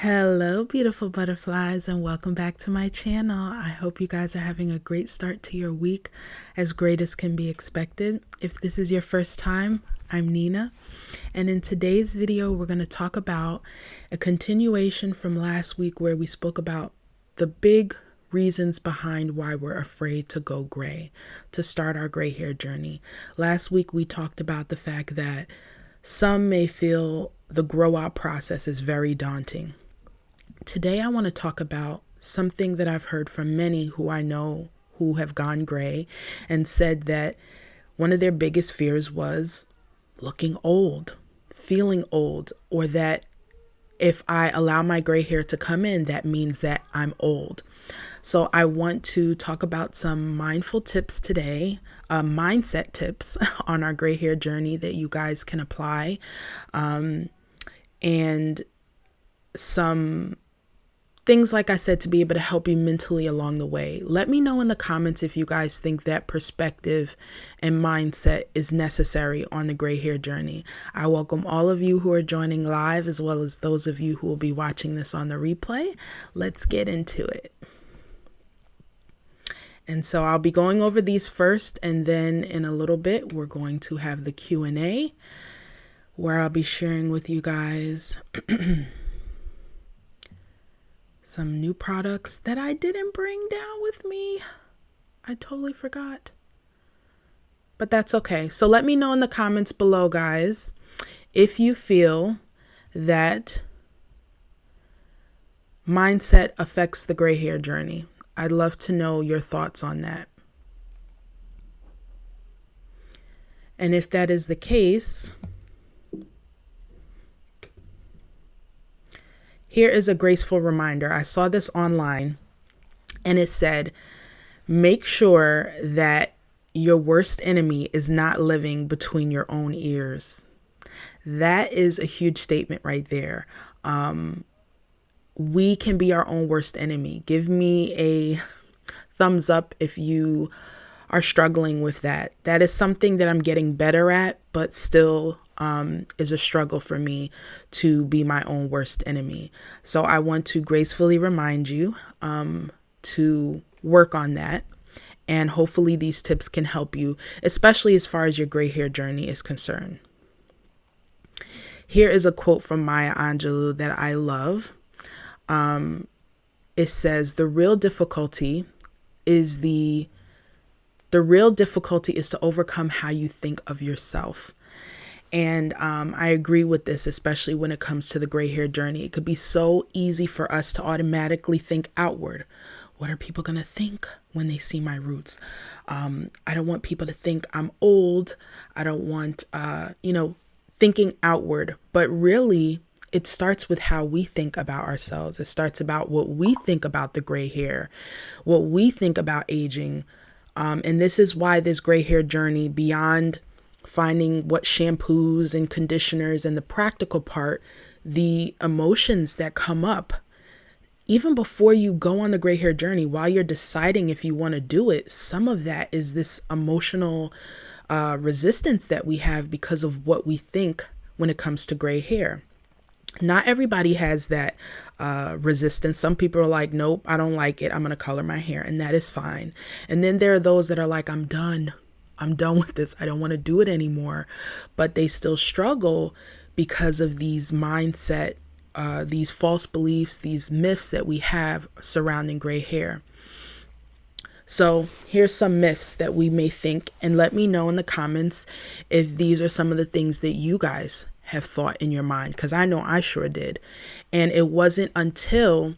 Hello, beautiful butterflies, and welcome back to my channel. I hope you guys are having a great start to your week, as great as can be expected. If this is your first time, I'm Nina, and in today's video, we're going to talk about a continuation from last week where we spoke about the big reasons behind why we're afraid to go gray, to start our gray hair journey. Last week, we talked about the fact that some may feel the grow out process is very daunting. Today, I want to talk about something that I've heard from many who I know who have gone gray and said that one of their biggest fears was looking old, feeling old, or that if I allow my gray hair to come in, that means that I'm old. So I want to talk about some mindful tips today, mindset tips on our gray hair journey that you guys can apply, and some things, like I said, to be able to help you mentally along the way. Let me know in the comments if you guys think that perspective and mindset is necessary on the gray hair journey. I welcome all of you who are joining live, as well as those of you who will be watching this on the replay. Let's get into it. And so I'll be going over these first, and then in a little bit, we're going to have the Q&A where I'll be sharing with you guys some new products that I didn't bring down with me. I totally forgot. But that's okay. So let me know in the comments below, guys, if you feel that mindset affects the gray hair journey. I'd love to know your thoughts on that. And if that is the case, here is a graceful reminder. I saw this online and it said, make sure that your worst enemy is not living between your own ears. That is a huge statement right there. We can be our own worst enemy. Give me a thumbs up if you are struggling with that. That is something that I'm getting better at, but still is a struggle for me to be my own worst enemy. So I want to gracefully remind you to work on that. And hopefully these tips can help you, especially as far as your gray hair journey is concerned. Here is a quote from Maya Angelou that I love. It says, the real difficulty is to overcome how you think of yourself. And I agree with this, especially when it comes to the gray hair journey. It could be so easy for us to automatically think outward. What are people going to think when they see my roots? I don't want people to think I'm old. I don't want, thinking outward. But really, it starts with how we think about ourselves. It starts about what we think about the gray hair, what we think about aging. And this is why this gray hair journey, beyond finding what shampoos and conditioners and the practical part, the emotions that come up, even before you go on the gray hair journey, while you're deciding if you want to do it, some of that is this emotional resistance that we have because of what we think when it comes to gray hair. Not everybody has that resistance. Some people are like, nope, I don't like it. I'm going to color my hair. And that is fine. And then there are those that are like, I'm done with this. I don't want to do it anymore. But they still struggle because of these mindset, these false beliefs, these myths that we have surrounding gray hair. So here's some myths that we may think, and let me know in the comments if these are some of the things that you guys have thought in your mind, because I know I sure did. And it wasn't until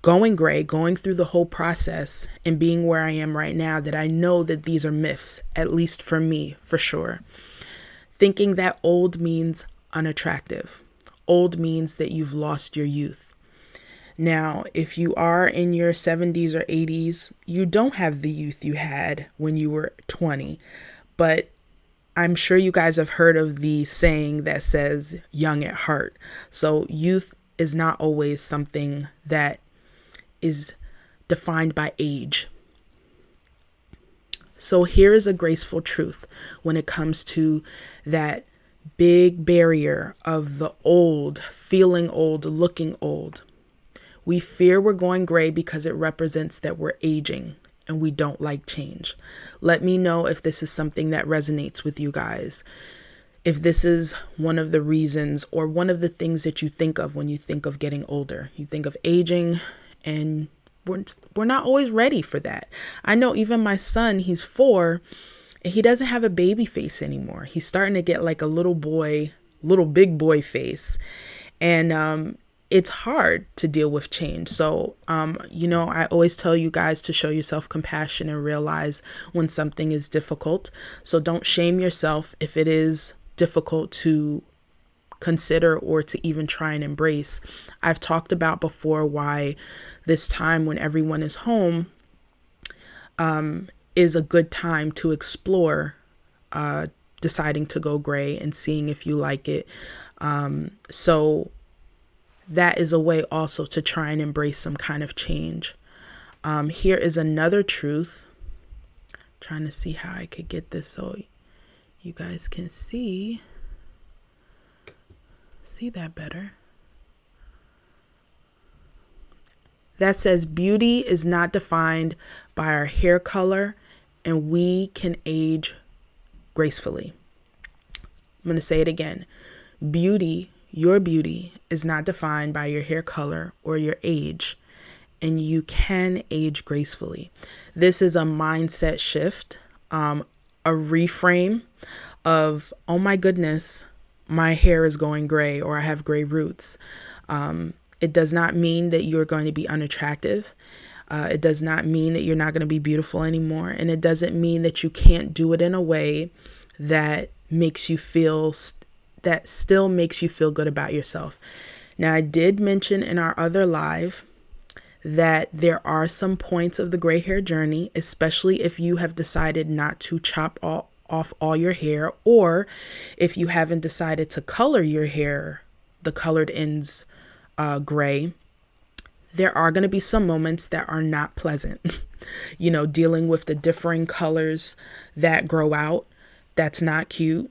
going gray, going through the whole process and being where I am right now that I know that these are myths, at least for me, for sure. Thinking that old means unattractive. Old means that you've lost your youth. Now, if you are in your 70s or 80s, you don't have the youth you had when you were 20, but I'm sure you guys have heard of the saying that says young at heart. So youth is not always something that is defined by age. So here is a graceful truth when it comes to that big barrier of the old, feeling old, looking old. We fear we're going gray because it represents that we're aging and we don't like change. Let me know if this is something that resonates with you guys. If this is one of the reasons or one of the things that you think of when you think of getting older. You think of aging, and we're not always ready for that. I know even my son, he's 4, and he doesn't have a baby face anymore. He's starting to get like a little big boy face. And it's hard to deal with change. So, I always tell you guys to show yourself compassion and realize when something is difficult. So don't shame yourself if it is difficult to consider or to even try and embrace. I've talked about before why this time when everyone is home is a good time to explore deciding to go gray and seeing if you like it. So that is a way also to try and embrace some kind of change. Here is another truth. I'm trying to see how I could get this so you guys can see that better. That says beauty is not defined by our hair color, and we can age gracefully. I'm going to say it again. Your beauty is not defined by your hair color or your age, and you can age gracefully. This is a mindset shift, a reframe of, oh my goodness, my hair is going gray or I have gray roots. It does not mean that you're going to be unattractive. It does not mean that you're not going to be beautiful anymore. And it doesn't mean that you can't do it in a way that makes you feel that still makes you feel good about yourself. Now, I did mention in our other live that there are some points of the gray hair journey, especially if you have decided not to chop off all your hair, or if you haven't decided to color your hair, the colored ends gray. There are going to be some moments that are not pleasant. Dealing with the differing colors that grow out. That's not cute.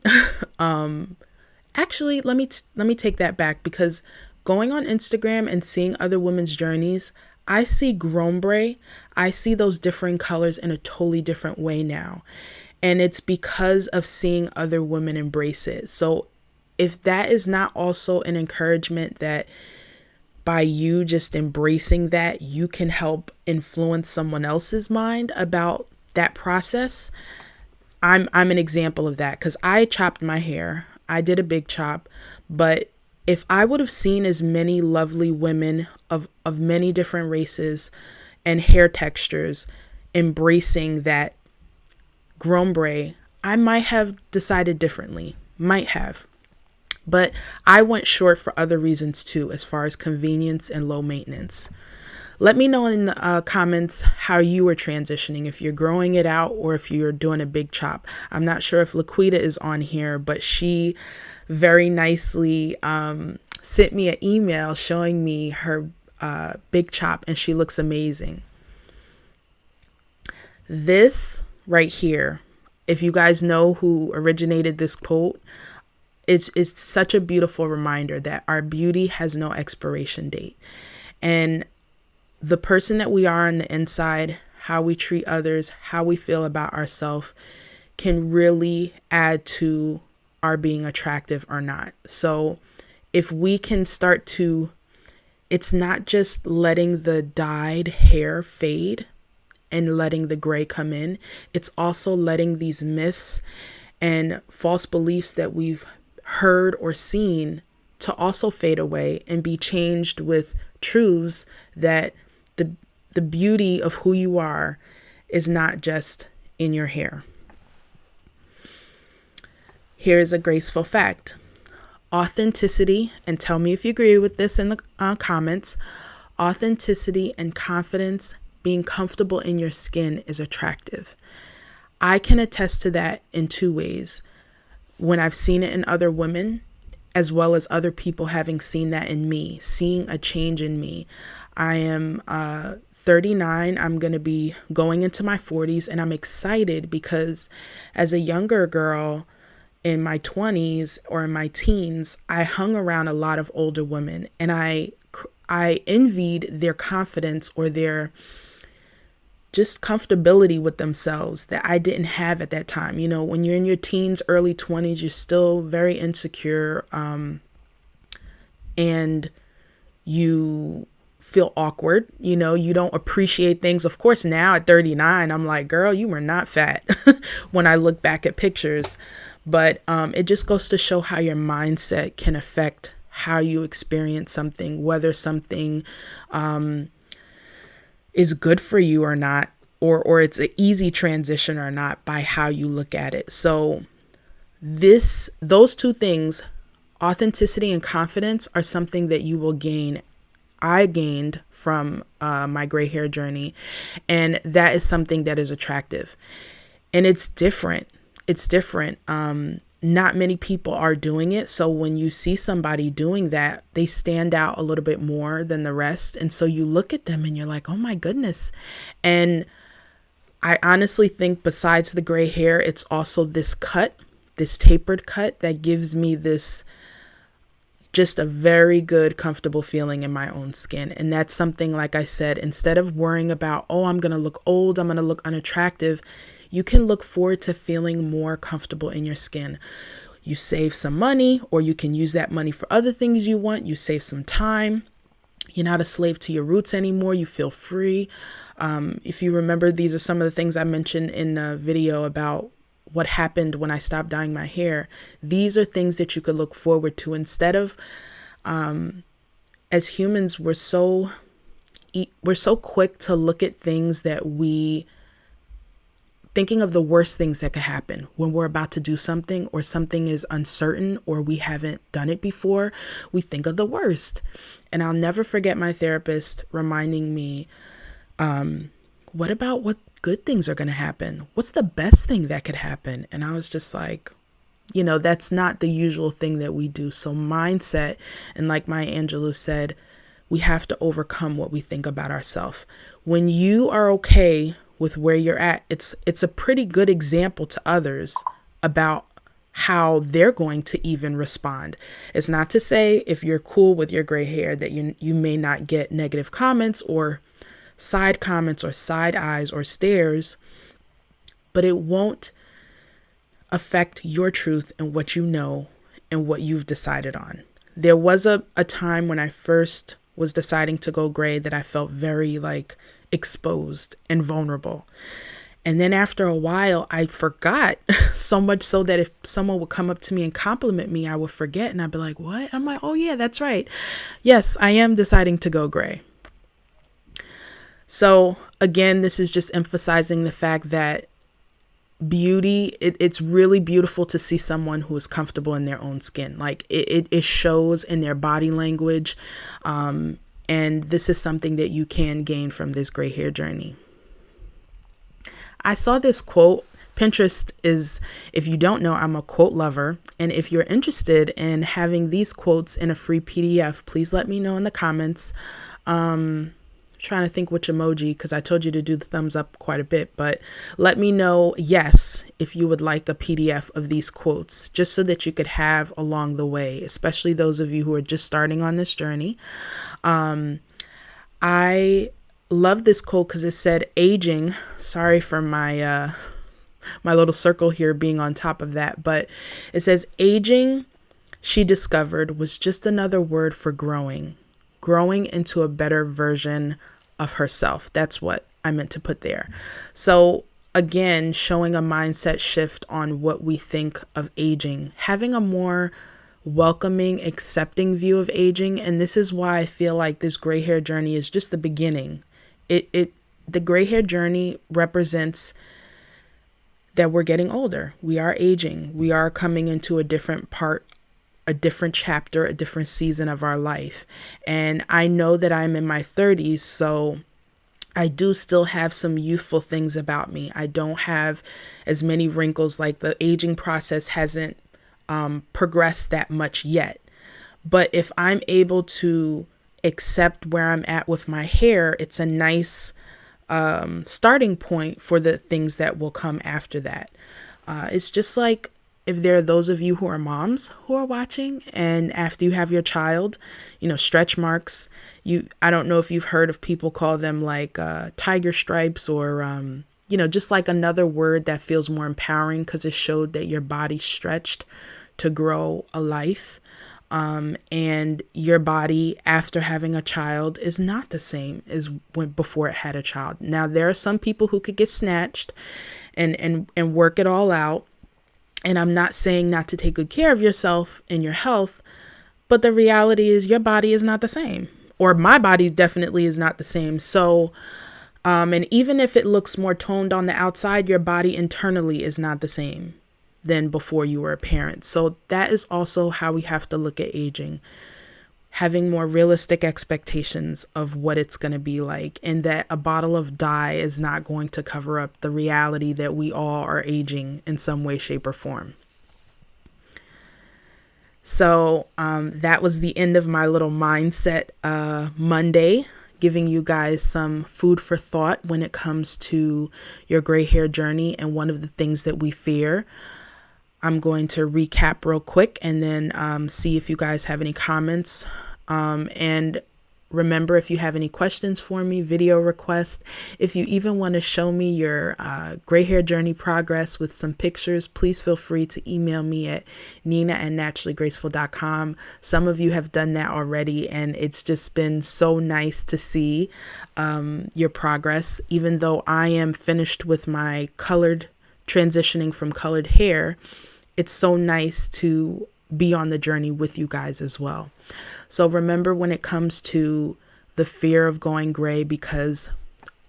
Actually, let me take that back, because going on Instagram and seeing other women's journeys, I see grombre. I see those differing colors in a totally different way now. And it's because of seeing other women embrace it. So if that is not also an encouragement that by you just embracing that, you can help influence someone else's mind about that process, I'm an example of that, because I chopped my hair. I did a big chop, but if I would have seen as many lovely women of many different races and hair textures embracing that grombre, I might have decided differently. Might have. But I went short for other reasons too, as far as convenience and low maintenance. Let me know in the comments how you are transitioning, if you're growing it out or if you're doing a big chop. I'm not sure if Laquita is on here, but she very nicely sent me an email showing me her big chop, and she looks amazing. This right here, if you guys know who originated this quote, it's such a beautiful reminder that our beauty has no expiration date. And the person that we are on the inside, how we treat others, how we feel about ourselves can really add to our being attractive or not. So if we can start to, it's not just letting the dyed hair fade and letting the gray come in. It's also letting these myths and false beliefs that we've heard or seen to also fade away and be changed with truths that the beauty of who you are is not just in your hair. Here's a graceful fact. Authenticity, and tell me if you agree with this in the comments, authenticity and confidence, being comfortable in your skin is attractive. I can attest to that in 2 ways. When I've seen it in other women, as well as other people having seen that in me, seeing a change in me. I am 39. I'm going to be going into my 40s, and I'm excited because as a younger girl in my 20s or in my teens, I hung around a lot of older women, and I envied their confidence or their just comfortability with themselves that I didn't have at that time. You know, when you're in your teens, early 20s, you're still very insecure, and you feel awkward. You know, you don't appreciate things. Of course, now at 39, I'm like, girl, you were not fat when I look back at pictures. But it just goes to show how your mindset can affect how you experience something, whether something is good for you or not, or it's an easy transition or not, by how you look at it. So those two things, authenticity and confidence, are something that you will gain. I gained from my gray hair journey, and that is something that is attractive, and it's different. It's different. Not many people are doing it. So when you see somebody doing that, they stand out a little bit more than the rest. And so you look at them and you're like, oh my goodness. And I honestly think besides the gray hair, it's also this cut, this tapered cut, that gives me this just a very good, comfortable feeling in my own skin. And that's something, like I said, instead of worrying about, oh, I'm going to look old, I'm going to look unattractive, you can look forward to feeling more comfortable in your skin. You save some money, or you can use that money for other things you want. You save some time. You're not a slave to your roots anymore. You feel free. If you remember, these are some of the things I mentioned in the video about what happened when I stopped dyeing my hair. These are things that you could look forward to instead of, as humans, we're so quick to look at things that thinking of the worst things that could happen when we're about to do something, or something is uncertain, or we haven't done it before. We think of the worst. And I'll never forget my therapist reminding me, what about what good things are going to happen? What's the best thing that could happen? And I was just like, you know, that's not the usual thing that we do. So mindset, and like Maya Angelou said, we have to overcome what we think about ourselves. When you are okay with where you're at, it's a pretty good example to others about how they're going to even respond. It's not to say if you're cool with your gray hair that you may not get negative comments or side comments or side eyes or stares, but it won't affect your truth and what you know and what you've decided on. There was a time when I first was deciding to go gray that I felt very exposed and vulnerable. And then after a while, I forgot, so much so that if someone would come up to me and compliment me, I would forget, and I'd be like, what? I'm like, oh yeah, that's right. Yes, I am deciding to go gray. So again, this is just emphasizing the fact that beauty, it's really beautiful to see someone who is comfortable in their own skin. Like it shows in their body language. And this is something that you can gain from this gray hair journey. I saw this quote. Pinterest is, if you don't know, I'm a quote lover. And if you're interested in having these quotes in a free PDF, please let me know in the comments. Trying to think which emoji, because I told you to do the thumbs up quite a bit, but let me know, yes, if you would like a PDF of these quotes, just so that you could have along the way, especially those of you who are just starting on this journey. I love this quote because it said, aging, sorry for my little circle here being on top of that, but it says, aging, she discovered, was just another word for growing into a better version of herself. That's what I meant to put there. So again, showing a mindset shift on what we think of aging, having a more welcoming, accepting view of aging. And this is why I feel like this gray hair journey is just the beginning. The gray hair journey represents that we're getting older. We are aging. We are coming into a different part, a different chapter, a different season of our life. And I know that I'm in my 30s, so I do still have some youthful things about me. I don't have as many wrinkles, like the aging process hasn't progressed that much yet. But if I'm able to accept where I'm at with my hair, it's a nice starting point for the things that will come after that. It's just like if there are those of you who are moms who are watching, and after you have your child, stretch marks, I don't know if you've heard of people call them like tiger stripes, or just like another word that feels more empowering because it showed that your body stretched to grow a life. And your body after having a child is not the same as before it had a child. Now, there are some people who could get snatched and work it all out. And I'm not saying not to take good care of yourself and your health, but the reality is your body is not the same, or my body definitely is not the same. So, and even if it looks more toned on the outside, your body internally is not the same than before you were a parent. So that is also how we have to look at aging, having more realistic expectations of what it's going to be like, and that a bottle of dye is not going to cover up the reality that we all are aging in some way, shape, or form. So that was the end of my little mindset Monday, giving you guys some food for thought when it comes to your gray hair journey and one of the things that we fear. I'm going to recap real quick and then see if you guys have any comments. And remember, if you have any questions for me, video requests, if you even want to show me your gray hair journey progress with some pictures, please feel free to email me at nina@naturallygraceful.com. Some of you have done that already, and it's just been so nice to see your progress. Even though I am finished with my transitioning from colored hair, it's so nice to be on the journey with you guys as well. So remember, when it comes to the fear of going gray because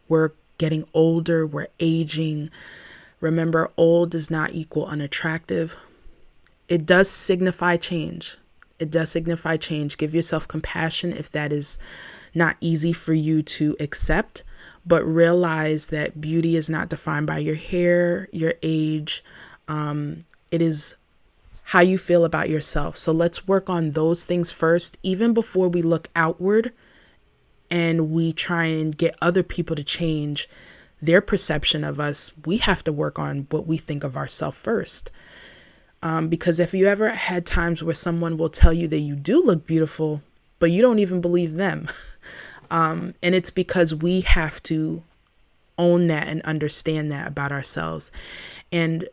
we're getting older, we're aging, remember, old does not equal unattractive. It does signify change. It does signify change. Give yourself compassion if that is not easy for you to accept, but realize that beauty is not defined by your hair, your age. It is how you feel about yourself. So let's work on those things first, even before we look outward and we try and get other people to change their perception of us. We have to work on what we think of ourselves first. Because if you ever had times where someone will tell you that you do look beautiful, but you don't even believe them. And it's because we have to own that and understand that about ourselves. And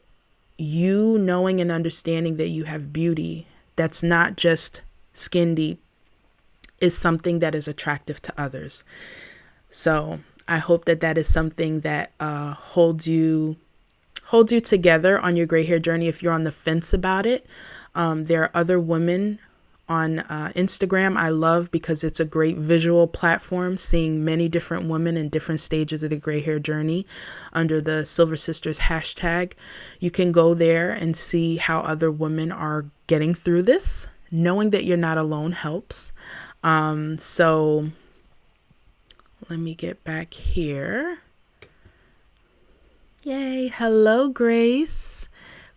you knowing and understanding that you have beauty that's not just skin deep is something that is attractive to others. So I hope that that is something that holds you together on your gray hair journey. If you're on the fence about it, there are other women on Instagram I love because it's a great visual platform, seeing many different women in different stages of the gray hair journey under the Silver Sisters hashtag. You can go there and see how other women are getting through this. Knowing that you're not alone helps. So let me get back here. Yay. Hello, Grace,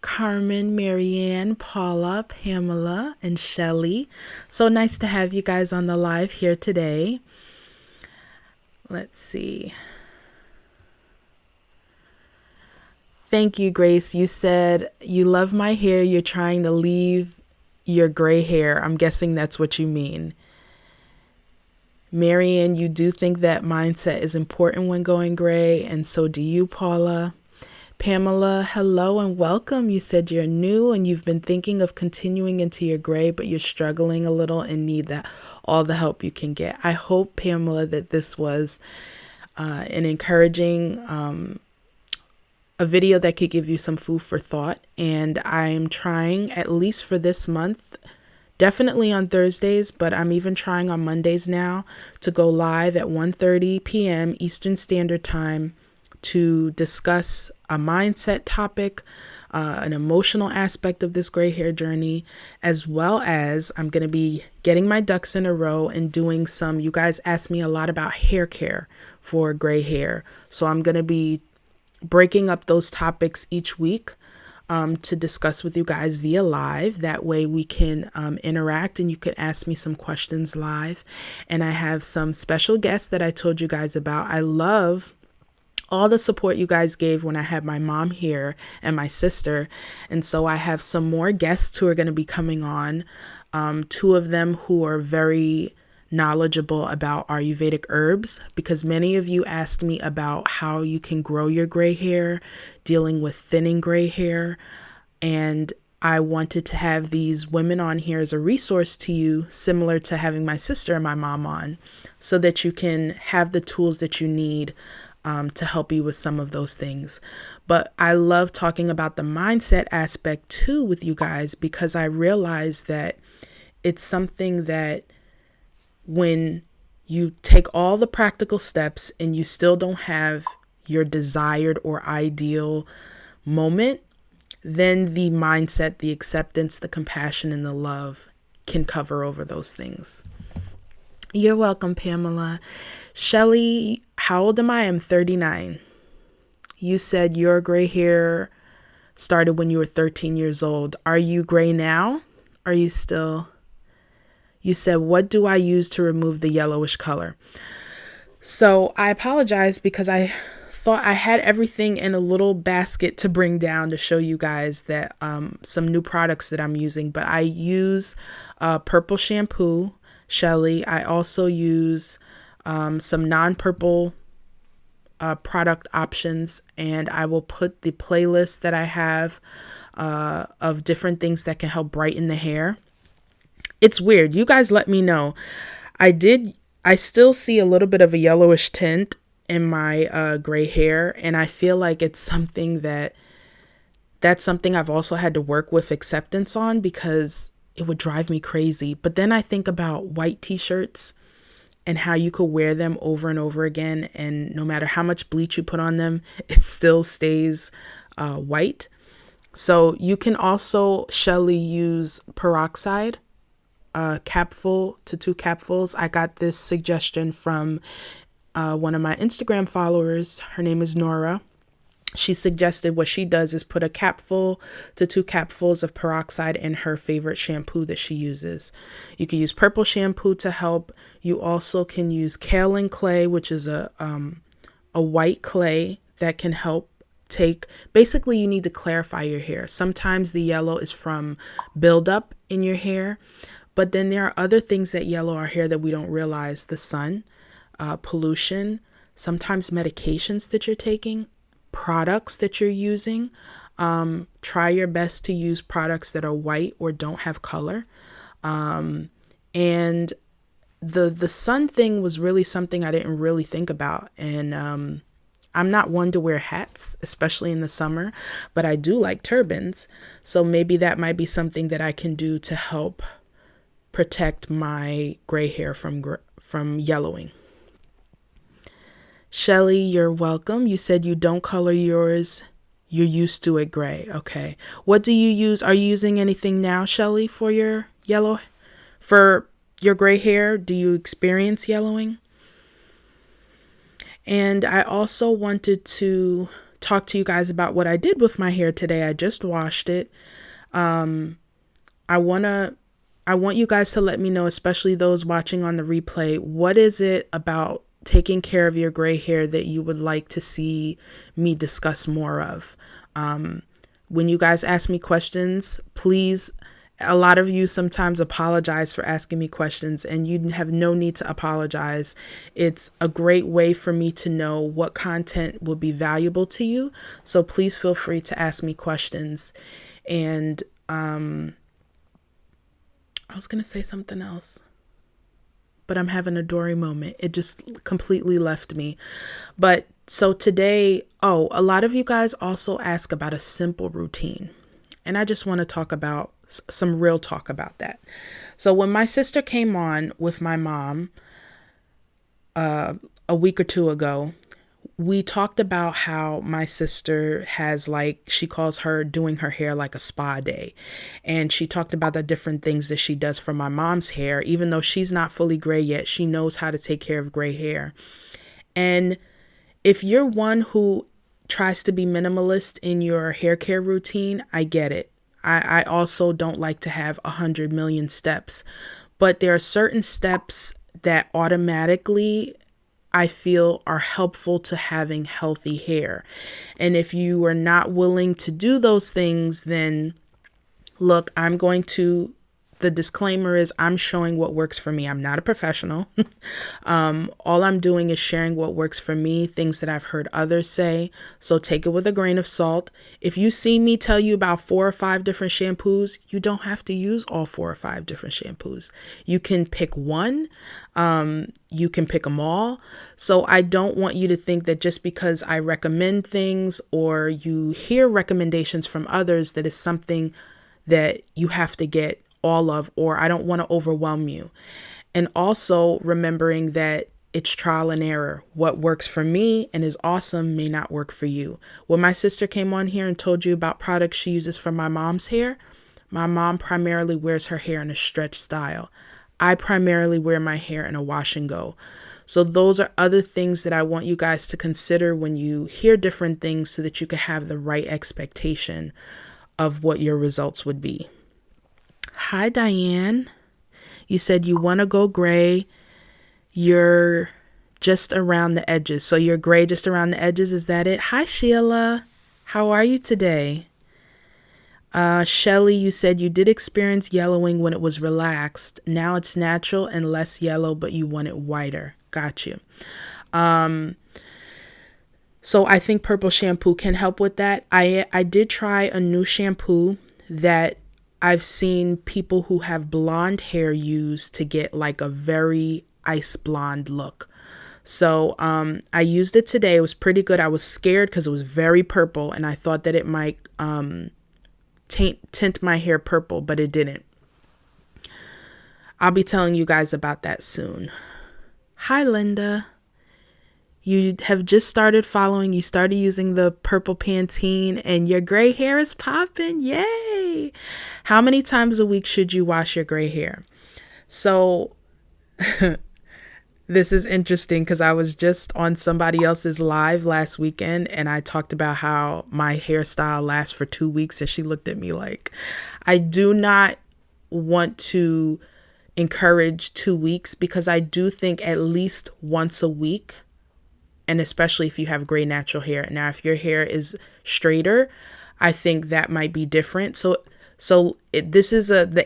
Carmen, Marianne, Paula, Pamela, and Shelly. So nice to have you guys on the live here today. Let's see. Thank you, Grace. You said you love my hair. You're trying to leave your gray hair. I'm guessing that's what you mean. Marianne, you do think that mindset is important when going gray, and so do you, Paula. Pamela, hello and welcome. You said you're new and you've been thinking of continuing into your gray, but you're struggling a little and need all the help you can get. I hope, Pamela, that this was an encouraging a video that could give you some food for thought. And I'm trying, at least for this month, definitely on Thursdays, but I'm even trying on Mondays now, to go live at 1:30 p.m. Eastern Standard Time to discuss a mindset topic, an emotional aspect of this gray hair journey, as well as I'm going to be getting my ducks in a row and doing some, you guys asked me a lot about hair care for gray hair. So I'm going to be breaking up those topics each week to discuss with you guys via live. That way we can interact and you can ask me some questions live. And I have some special guests that I told you guys about. I love all the support you guys gave when I had my mom here and my sister. And so I have some more guests who are going to be coming on. Two of them who are very knowledgeable about Ayurvedic herbs, because many of you asked me about how you can grow your gray hair, dealing with thinning gray hair. And I wanted to have these women on here as a resource to you, similar to having my sister and my mom on, so that you can have the tools that you need to help you with some of those things. But I love talking about the mindset aspect too with you guys, because I realize that it's something that when you take all the practical steps and you still don't have your desired or ideal moment, then the mindset, the acceptance, the compassion, and the love can cover over those things. You're welcome, Pamela. Shelly, how old am I? I'm 39. You said your gray hair started when you were 13 years old. Are you gray now? Are you still? You said, what do I use to remove the yellowish color? So I apologize because I thought I had everything in a little basket to bring down to show you guys that some new products that I'm using. But I use purple shampoo, Shelly. I also use some non-purple product options, and I will put the playlist that I have of different things that can help brighten the hair. It's weird. You guys let me know. I still see a little bit of a yellowish tint in my gray hair, and I feel like it's something that's something I've also had to work with acceptance on, because it would drive me crazy. But then I think about white t-shirts and how you could wear them over and over again, and no matter how much bleach you put on them, it still stays white. So you can also, Shelly, use peroxide, capful to 2 capfuls. I got this suggestion from one of my Instagram followers. Her name is Nora. She suggested what she does is put a capful to 2 capfuls of peroxide in her favorite shampoo that she uses. You can use purple shampoo to help. You also can use kaolin clay, which is a white clay that can help basically you need to clarify your hair. Sometimes the yellow is from buildup in your hair, but then there are other things that yellow our hair that we don't realize. The sun, pollution, sometimes medications that you're taking, products that you're using. Try your best to use products that are white or don't have color. And the sun thing was really something I didn't really think about. And I'm not one to wear hats, especially in the summer, but I do like turbans. So maybe that might be something that I can do to help protect my gray hair from yellowing. Shelly, you're welcome. You said you don't color yours. You're used to it gray. Okay. What do you use? Are you using anything now, Shelly, for your for your gray hair? Do you experience yellowing? And I also wanted to talk to you guys about what I did with my hair today. I just washed it. I want you guys to let me know, especially those watching on the replay, what is it about taking care of your gray hair that you would like to see me discuss more of? When you guys ask me questions, please, a lot of you sometimes apologize for asking me questions, and you have no need to apologize. It's a great way for me to know what content will be valuable to you. So please feel free to ask me questions. And I was going to say something else, but I'm having a Dory moment. It just completely left me. But so today, a lot of you guys also ask about a simple routine. And I just want to talk about some real talk about that. So when my sister came on with my mom a week or two ago, we talked about how my sister has, she calls her doing her hair like a spa day. And she talked about the different things that she does for my mom's hair. Even though she's not fully gray yet, she knows how to take care of gray hair. And if you're one who tries to be minimalist in your hair care routine, I get it. I also don't like to have 100 million steps, but there are certain steps that automatically I feel are helpful to having healthy hair. And if you are not willing to do those things, then look, the disclaimer is I'm showing what works for me. I'm not a professional. All I'm doing is sharing what works for me, things that I've heard others say. So take it with a grain of salt. If you see me tell you about 4 or 5 different shampoos, you don't have to use all 4 or 5 different shampoos. You can pick one. You can pick them all. So I don't want you to think that just because I recommend things or you hear recommendations from others, that is something that you have to get all of, or I don't want to overwhelm you. And also remembering that it's trial and error. What works for me and is awesome may not work for you. When my sister came on here and told you about products she uses for my mom's hair, my mom primarily wears her hair in a stretch style. I primarily wear my hair in a wash and go. So those are other things that I want you guys to consider when you hear different things so that you can have the right expectation of what your results would be. Hi, Diane. You said you want to go gray. You're just around the edges. So you're gray just around the edges. Is that it? Hi, Sheila. How are you today? Shelly, you said you did experience yellowing when it was relaxed. Now it's natural and less yellow, but you want it whiter. Got you. So I think purple shampoo can help with that. I did try a new shampoo that I've seen people who have blonde hair use to get like a very ice blonde look. So I used it today. It was pretty good. I was scared because it was very purple and I thought that it might tint my hair purple, but it didn't. I'll be telling you guys about that soon. Hi, Linda. You have just started following. You started using the purple Pantene and your gray hair is popping. Yay. How many times a week should you wash your gray hair? So this is interesting because I was just on somebody else's live last weekend and I talked about how my hairstyle lasts for 2 weeks and she looked at me like, I do not want to encourage 2 weeks because I do think at least once a week, and especially if you have gray natural hair. Now, if your hair is straighter, I think that might be different. The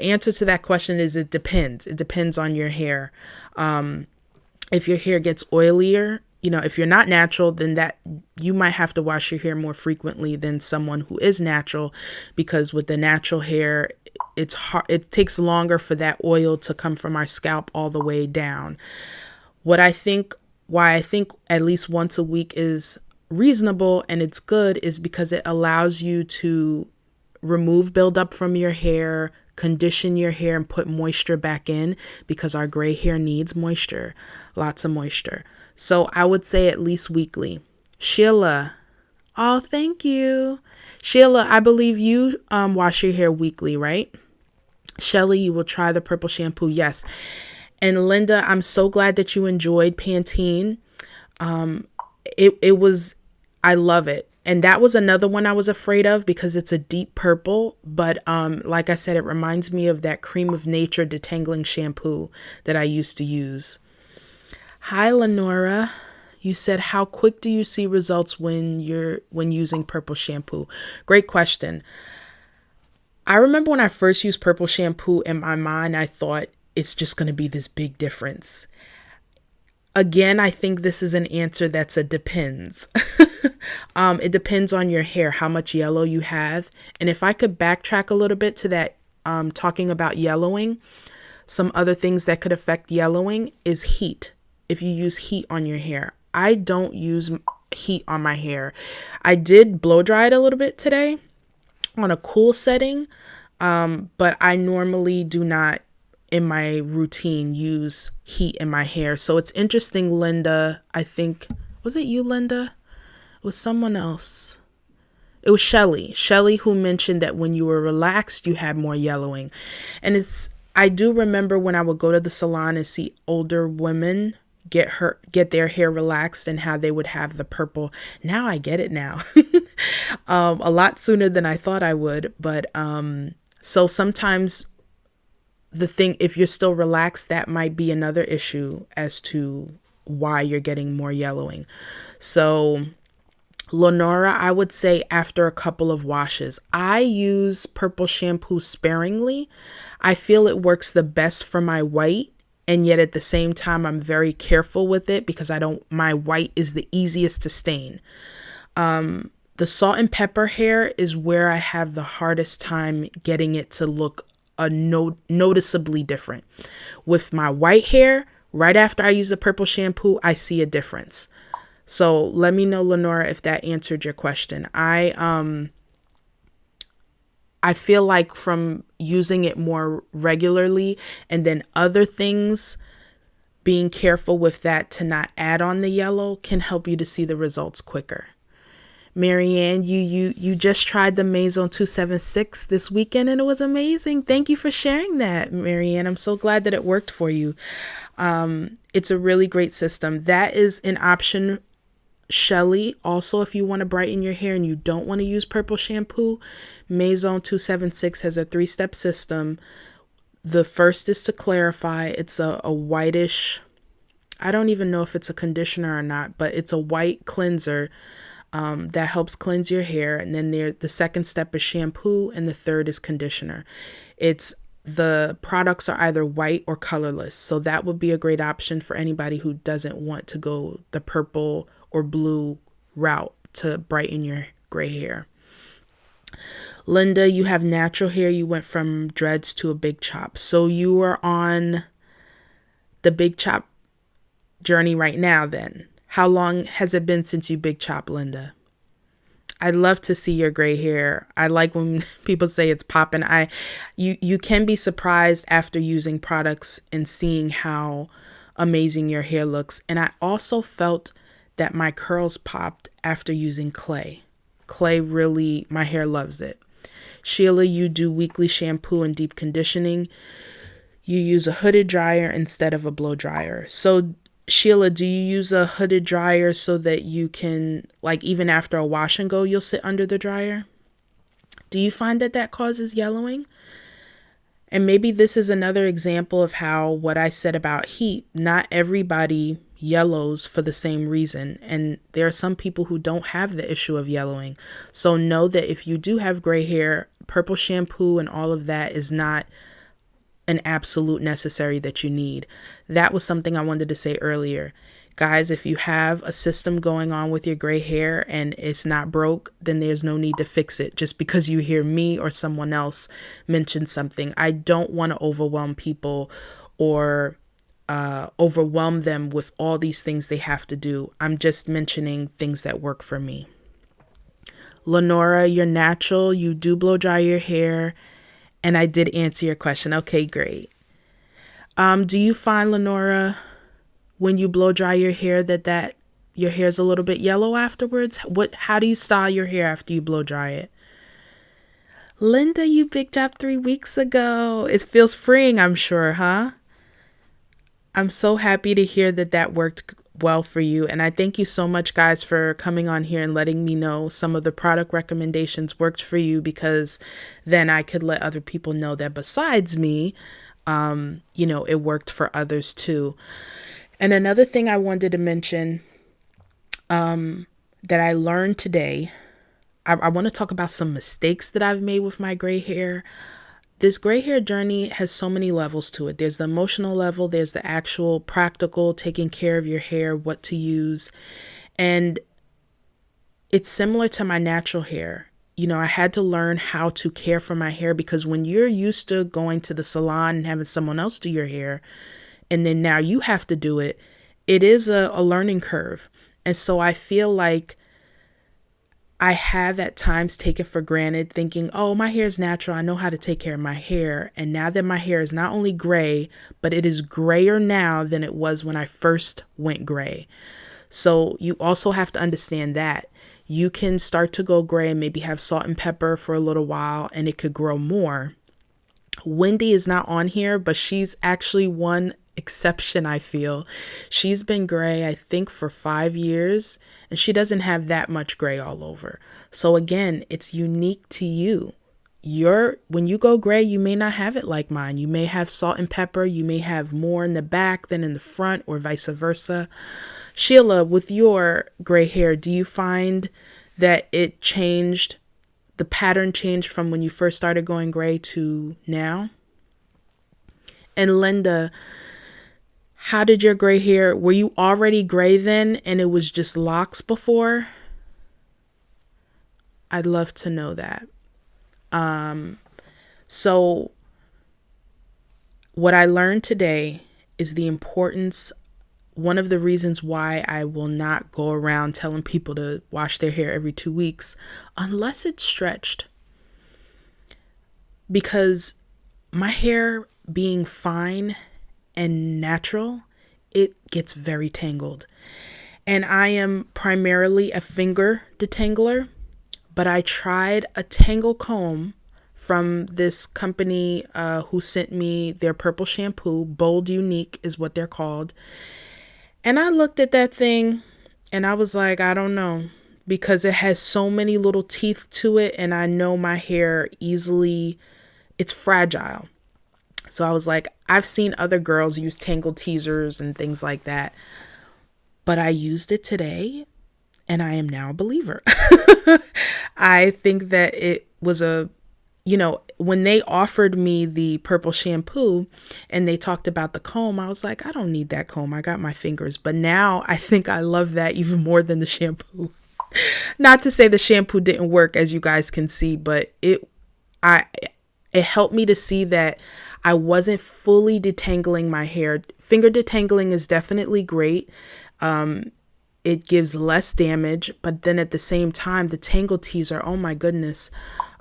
answer to that question is it depends. It depends on your hair. If your hair gets oilier, if you're not natural, then that you might have to wash your hair more frequently than someone who is natural, because with the natural hair, it's hard. It takes longer for that oil to come from our scalp all the way down. Why I think at least once a week is reasonable and it's good is because it allows you to remove buildup from your hair, condition your hair, and put moisture back in, because our gray hair needs moisture, lots of moisture. So I would say at least weekly. Sheila, oh, thank you. Sheila, I believe you wash your hair weekly, right? Shelly, you will try the purple shampoo. Yes. And Linda, I'm so glad that you enjoyed Pantene. I love it. And that was another one I was afraid of because it's a deep purple. But like I said, it reminds me of that Cream of Nature detangling shampoo that I used to use. Hi, Lenora. You said, how quick do you see results when using purple shampoo? Great question. I remember when I first used purple shampoo, in my mind, I thought it's just going to be this big difference. Again, I think this is an answer that's a depends. It depends on your hair, how much yellow you have. And if I could backtrack a little bit to that, talking about yellowing, some other things that could affect yellowing is heat. If you use heat on your hair. I don't use heat on my hair. I did blow dry it a little bit today on a cool setting, but I normally do not in my routine use heat in my hair. So it's interesting, Linda. I think, was it you, Linda? It was someone else. It was Shelly who mentioned that when you were relaxed, you had more yellowing. And I do remember when I would go to the salon and see older women get their hair relaxed and how they would have the purple. Now I get it now. A lot sooner than I thought I would. But so sometimes if you're still relaxed, that might be another issue as to why you're getting more yellowing. So Lenora, I would say after a couple of washes. I use purple shampoo sparingly. I feel it works the best for my white, and yet at the same time I'm very careful with it because my white is the easiest to stain. The salt and pepper hair is where I have the hardest time getting it to look noticeably different. With my white hair, right after I use the purple shampoo, I see a difference. So let me know, Lenora, if that answered your question. I feel like from using it more regularly and then other things, being careful with that to not add on the yellow can help you to see the results quicker. Marianne, you just tried the Maison 276 this weekend and it was amazing. Thank you for sharing that, Marianne. I'm so glad that it worked for you. It's a really great system. That is an option, Shelly. Also, if you want to brighten your hair and you don't want to use purple shampoo, Maison 276 has a 3-step system. The first is to clarify. It's a whitish, I don't even know if it's a conditioner or not, but it's a white cleanser that helps cleanse your hair. And then the second step is shampoo, and the third is conditioner. The products are either white or colorless, so that would be a great option for anybody who doesn't want to go the purple or blue route to brighten your gray hair. Linda, you have natural hair. You went from dreads to a big chop. So you are on the big chop journey right now then. How long has it been since you big chop, Linda? I'd love to see your gray hair. I like when people say it's popping. You can be surprised after using products and seeing how amazing your hair looks. And I also felt that my curls popped after using clay. Clay really, my hair loves it. Sheila, you do weekly shampoo and deep conditioning. You use a hooded dryer instead of a blow dryer. So Sheila, do you use a hooded dryer so that you can, like, even after a wash and go, you'll sit under the dryer? Do you find that causes yellowing? And maybe this is another example of how what I said about heat, not everybody yellows for the same reason. And there are some people who don't have the issue of yellowing. So know that if you do have gray hair, purple shampoo and all of that is not an absolute necessary that you need. That was something I wanted to say earlier. Guys, if you have a system going on with your gray hair and it's not broke, then there's no need to fix it just because you hear me or someone else mention something. I don't want to overwhelm people or overwhelm them with all these things they have to do. I'm just mentioning things that work for me. Lenora, you're natural. You do blow dry your hair. And I did answer your question. Okay, great. Do you find, Lenora, when you blow dry your hair that your hair's a little bit yellow afterwards? How do you style your hair after you blow dry it? Linda, you big job 3 weeks ago. It feels freeing, I'm sure, huh? I'm so happy to hear that worked well for you. And I thank you so much, guys, for coming on here and letting me know some of the product recommendations worked for you, because then I could let other people know that besides me, it worked for others too. And another thing I wanted to mention that I learned today, I want to talk about some mistakes that I've made with my gray hair. This gray hair journey has so many levels to it. There's the emotional level, there's the actual practical, taking care of your hair, what to use. And it's similar to my natural hair. I had to learn how to care for my hair, because when you're used to going to the salon and having someone else do your hair, and then now you have to do it, it is a learning curve. And so I feel like I have at times taken for granted, thinking, oh, my hair is natural. I know how to take care of my hair. And now that my hair is not only gray, but it is grayer now than it was when I first went gray. So you also have to understand that you can start to go gray and maybe have salt and pepper for a little while, and it could grow more. Wendy is not on here, but she's actually one exception, I feel. She's been gray, I think, for 5 years, and she doesn't have that much gray all over. So again, it's unique to you. when you go gray, you may not have it like mine. You may have salt and pepper. You may have more in the back than in the front, or vice versa. Sheila, with your gray hair, do you find that it changed, the pattern changed from when you first started going gray to now? And Linda, how did your gray hair, were you already gray then and it was just locks before? I'd love to know that. So what I learned today is the importance, one of the reasons why I will not go around telling people to wash their hair every 2 weeks unless it's stretched. Because my hair being fine and natural, it gets very tangled. And I am primarily a finger detangler, but I tried a tangle comb from this company who sent me their purple shampoo. Bold Unique is what they're called. And I looked at that thing and I was like, I don't know, because it has so many little teeth to it. And I know my hair easily, it's fragile. So I was like, I've seen other girls use tangle teasers and things like that, but I used it today and I am now a believer. I think that it was when they offered me the purple shampoo and they talked about the comb, I was like, I don't need that comb. I got my fingers. But now I think I love that even more than the shampoo. Not to say the shampoo didn't work, as you guys can see, but it helped me to see that I wasn't fully detangling my hair. Finger detangling is definitely great. It gives less damage, but then at the same time, the tangle teaser, oh my goodness.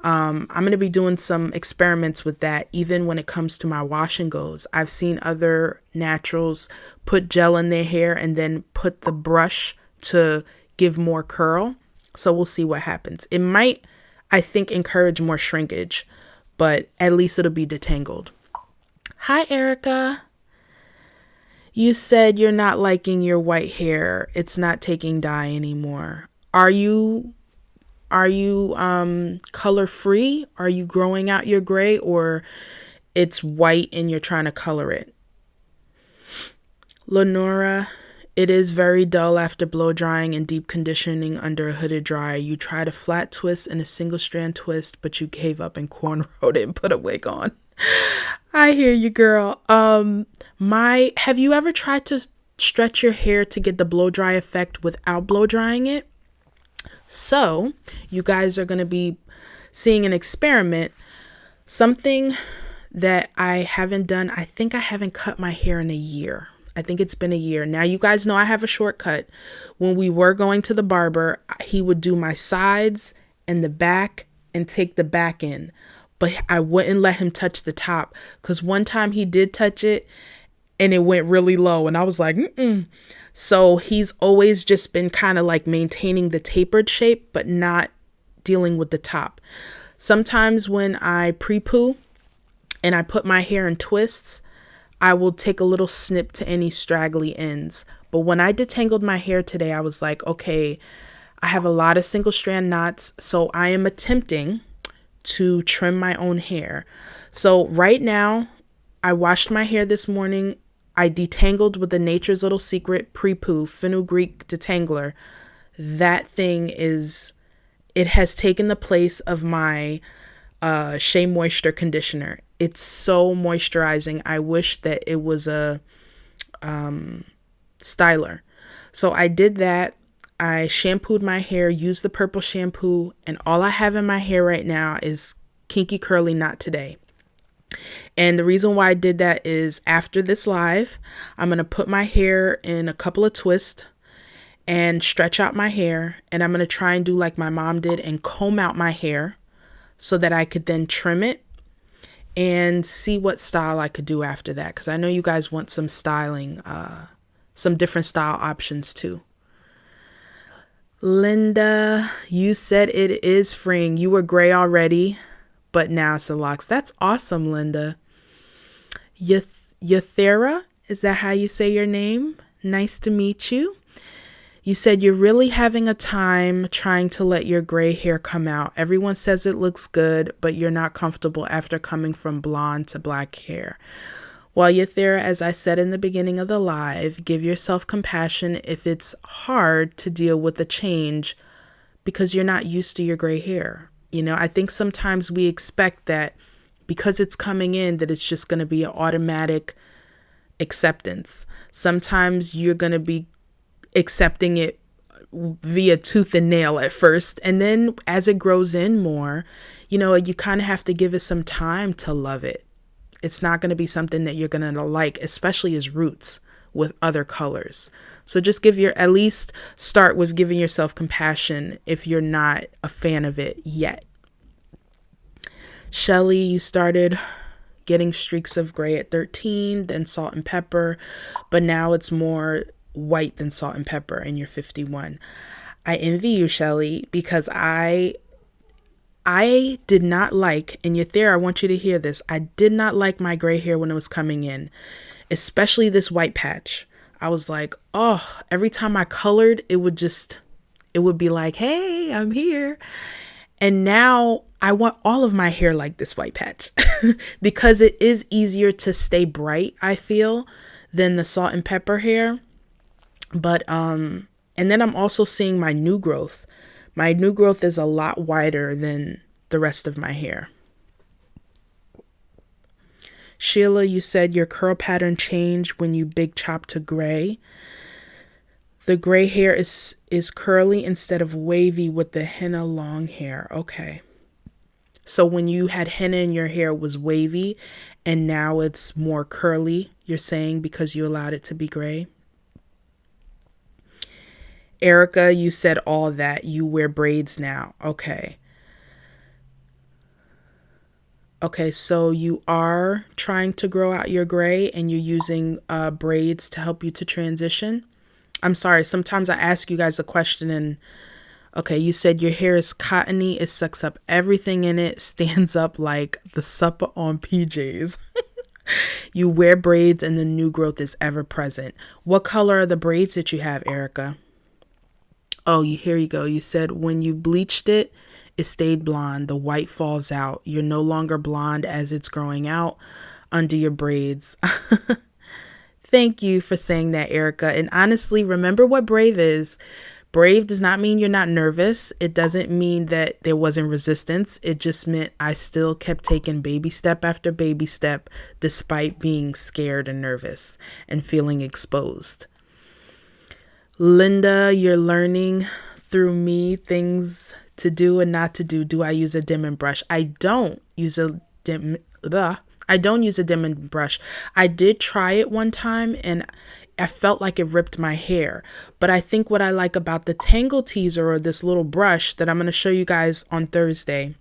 I'm going to be doing some experiments with that, even when it comes to my wash and goes. I've seen other naturals put gel in their hair and then put the brush to give more curl. So we'll see what happens. It might, I think, encourage more shrinkage, but at least it'll be detangled. Hi, Erica. You said you're not liking your white hair. It's not taking dye anymore. Are you color free? Are you growing out your gray, or it's white and you're trying to color it? Lenora, it is very dull after blow drying and deep conditioning under a hooded dryer. You tried a flat twist and a single strand twist, but you gave up and cornrowed it and put a wig on. I hear you, girl. Have you ever tried to stretch your hair to get the blow dry effect without blow drying it? So you guys are going to be seeing an experiment, something that I haven't done. I think I haven't cut my hair in a year. I think it's been a year. Now, you guys know I have a shortcut. When we were going to the barber, he would do my sides and the back and take the back in. But I wouldn't let him touch the top, because one time he did touch it and it went really low. And I was like, So he's always just been kind of like maintaining the tapered shape, but not dealing with the top. Sometimes when I pre-poo and I put my hair in twists, I will take a little snip to any straggly ends. But when I detangled my hair today, I was like, okay, I have a lot of single strand knots. So I am attempting to trim my own hair. So right now, I washed my hair this morning. I detangled with the Nature's Little Secret pre-poo fenugreek detangler. That thing it has taken the place of my Shea Moisture conditioner. It's so moisturizing. I wish that it was a styler. So I did that. I shampooed my hair, used the purple shampoo, and all I have in my hair right now is Kinky Curly Knot Today. And the reason why I did that is after this live, I'm going to put my hair in a couple of twists and stretch out my hair. And I'm going to try and do like my mom did and comb out my hair so that I could then trim it and see what style I could do after that. Because I know you guys want some styling, some different style options too. Linda, you said it is freeing. You were gray already, but now it's the locks. That's awesome, Linda. Yathera, is that how you say your name? Nice to meet you. You said you're really having a time trying to let your gray hair come out. Everyone says it looks good, but you're not comfortable after coming from blonde to black hair. While you're there, as I said in the beginning of the live, give yourself compassion if it's hard to deal with the change because you're not used to your gray hair. You know, I think sometimes we expect that because it's coming in that it's just going to be an automatic acceptance. Sometimes you're going to be accepting it via tooth and nail at first. And then as it grows in more, you know, you kind of have to give it some time to love it. It's not going to be something that you're going to like, especially as roots with other colors. So just at least start with giving yourself compassion if you're not a fan of it yet. Shelly, you started getting streaks of gray at 13, then salt and pepper, but now it's more white than salt and pepper and you're 51. I envy you, Shelly, because I did not like, and you're there, I want you to hear this. I did not like my gray hair when it was coming in, especially this white patch. I was like, oh, every time I colored, it would be like, hey, I'm here. And now I want all of my hair like this white patch because it is easier to stay bright, I feel, than the salt and pepper hair. But, and then I'm also seeing my new growth. My new growth is a lot wider than the rest of my hair. Sheila, you said your curl pattern changed when you big chop to gray. The gray hair is curly instead of wavy with the henna long hair. Okay. So when you had henna in your hair, it was wavy and now it's more curly, you're saying, because you allowed it to be gray? Erica, you said all that. You wear braids now. Okay. Okay, so you are trying to grow out your gray and you're using braids to help you to transition. I'm sorry, sometimes I ask you guys a question and, okay, you said your hair is cottony, it sucks up everything in it, stands up like the supper on PJs. You wear braids and the new growth is ever present. What color are the braids that you have, Erica? Oh, here you go. You said when you bleached it, it stayed blonde. The white falls out. You're no longer blonde as it's growing out under your braids. Thank you for saying that, Erica. And honestly, remember what brave is. Brave does not mean you're not nervous. It doesn't mean that there wasn't resistance. It just meant I still kept taking baby step after baby step, despite being scared and nervous and feeling exposed. Linda, you're learning through me things to do and not to do. Do I use a dimming brush? I don't use a dimming brush. I did try it one time and I felt like it ripped my hair. But I think what I like about the Tangle Teezer, or this little brush that I'm going to show you guys on Thursday,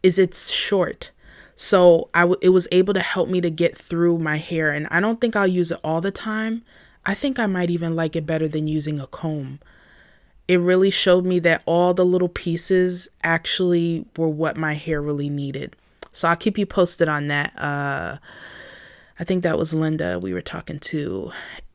is it's short. So it was able to help me to get through my hair. And I don't think I'll use it all the time. I think I might even like it better than using a comb. It really showed me that all the little pieces actually were what my hair really needed. So I'll keep you posted on that. I think that was Linda we were talking to.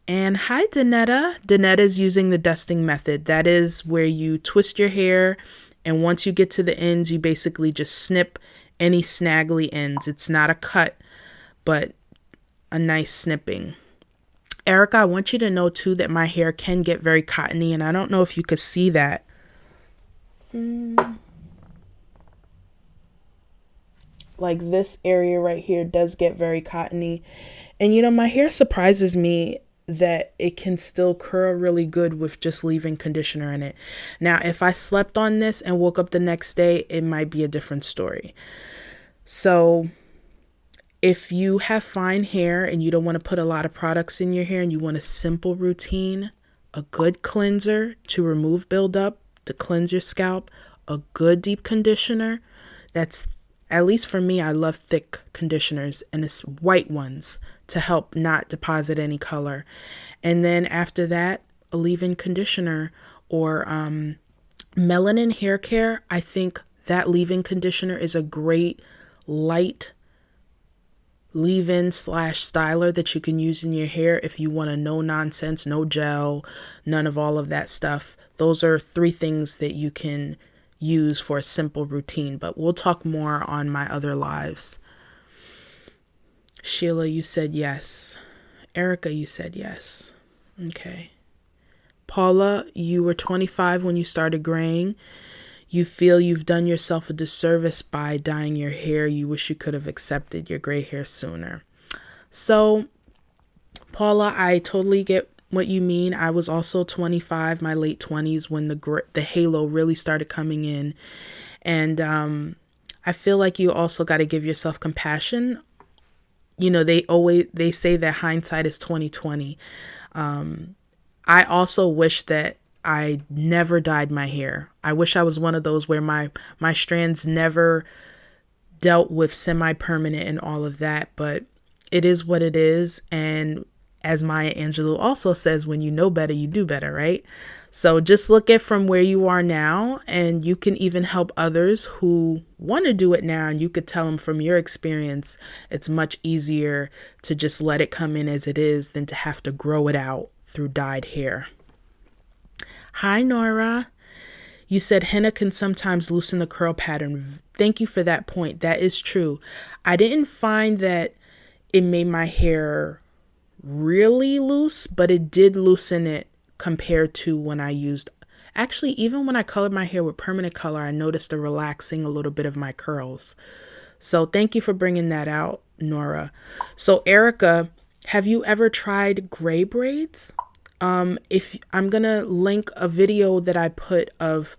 And hi, Danetta. Danetta's using the dusting method. That is where you twist your hair, and once you get to the ends, you basically just snip any snaggly ends. It's not a cut, but a nice snipping. Erica, I want you to know too that my hair can get very cottony, and I don't know if you could see that. Like this area right here does get very cottony. And you know, my hair surprises me that it can still curl really good with just leaving conditioner in it. Now, if I slept on this and woke up the next day, it might be a different story. So if you have fine hair and you don't want to put a lot of products in your hair and you want a simple routine, a good cleanser to remove buildup, to cleanse your scalp, a good deep conditioner, that's, at least for me, I love thick conditioners, and it's white ones to help not deposit any color. And then after that, a leave-in conditioner or melanin hair care. I think that leave-in conditioner is a great light leave-in slash styler that you can use in your hair if you want a no nonsense, no gel, none of all of that stuff. Those are 3 things that you can use for a simple routine, but we'll talk more on my other lives. Sheila, you said yes. Erica, you said yes. Okay. Paula, you were 25 when you started graying. You feel you've done yourself a disservice by dyeing your hair. You wish you could have accepted your gray hair sooner. So, Paula, I totally get what you mean. I was also 25, my late 20s, when the halo really started coming in. And I feel like you also got to give yourself compassion. You know, they say that hindsight is 20/20. I also wish that I never dyed my hair. I wish I was one of those where my strands never dealt with semi-permanent and all of that, but it is what it is. And as Maya Angelou also says, when you know better, you do better, right? So just look at from where you are now, and you can even help others who want to do it now. And you could tell them from your experience, it's much easier to just let it come in as it is than to have to grow it out through dyed hair. Hi, Nora. You said henna can sometimes loosen the curl pattern. Thank you for that point. That is true. I didn't find that it made my hair really loose, but it did loosen it compared to when I used, actually, even when I colored my hair with permanent color, I noticed a relaxing a little bit of my curls. So thank you for bringing that out, Nora. So Erica, have you ever tried gray braids? If I'm gonna link a video that I put of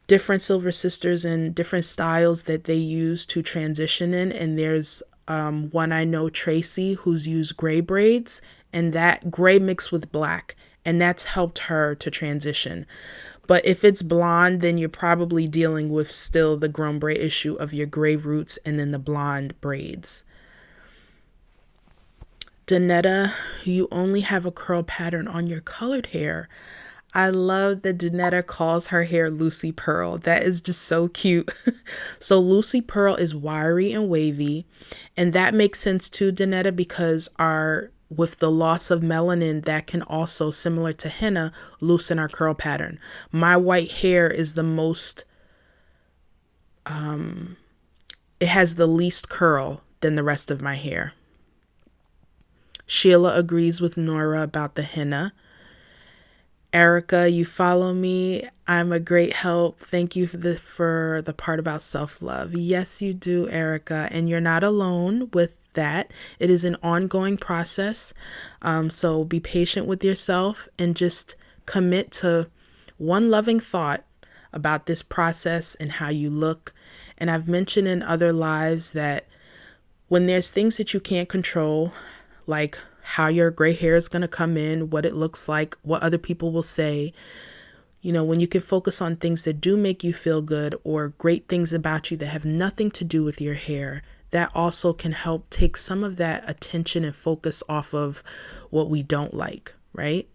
different Silver Sisters and different styles that they use to transition in, and there's one I know, Tracy, who's used gray braids, and that gray mixed with black, and that's helped her to transition. But if it's blonde, then you're probably dealing with still the grown braid issue of your gray roots and then the blonde braids. Danetta, you only have a curl pattern on your colored hair. I love that Danetta calls her hair Lucy Pearl. That is just so cute. So Lucy Pearl is wiry and wavy. And that makes sense too, Danetta, because with the loss of melanin, that can also, similar to henna, loosen our curl pattern. My white hair is the most, it has the least curl than the rest of my hair. Sheila agrees with Nora about the henna. Erica, you follow me. I'm a great help. Thank you for the part about self-love. Yes, you do, Erica. And you're not alone with that. It is an ongoing process. So be patient with yourself and just commit to one loving thought about this process and how you look. And I've mentioned in other lives that when there's things that you can't control, like how your gray hair is going to come in, what it looks like, what other people will say. You know, when you can focus on things that do make you feel good or great things about you that have nothing to do with your hair, that also can help take some of that attention and focus off of what we don't like, right?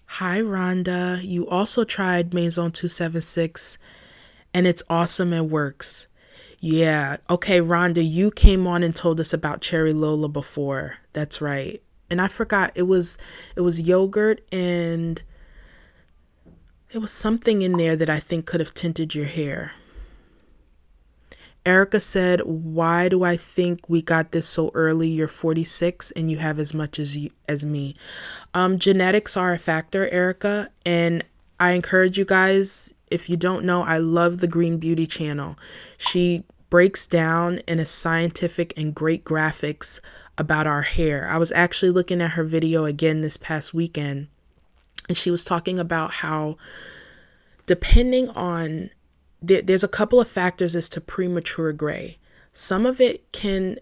Hi, Rhonda. You also tried Maison 276 and it's awesome and works. Yeah. Okay, Rhonda, you came on and told us about Cherry Lola before. That's right. And I forgot it was yogurt and it was something in there that I think could have tinted your hair. Erica said, why do I think we got this so early? You're 46 and you have as much as me. Genetics are a factor, Erica. And I encourage you guys, if you don't know, I love the Green Beauty channel. She breaks down in a scientific and great graphics about our hair. I was actually looking at her video again this past weekend, and she was talking about how depending on, there's a couple of factors as to premature gray. Some of it can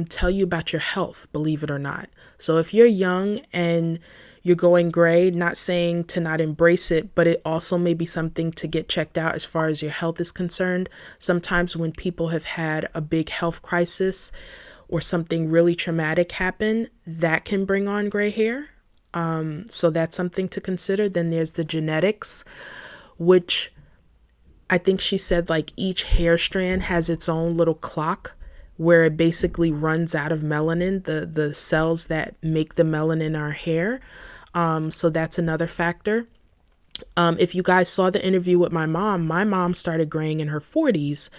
tell you about your health, believe it or not. So if you're young and you're going gray, not saying to not embrace it, but it also may be something to get checked out as far as your health is concerned. Sometimes when people have had a big health crisis or something really traumatic happen, that can bring on gray hair. So that's something to consider. Then there's the genetics, which I think she said like each hair strand has its own little clock. where it basically runs out of melanin, the cells that make the melanin in our hair. So that's another factor. If you guys saw the interview with my mom started graying in her 40s,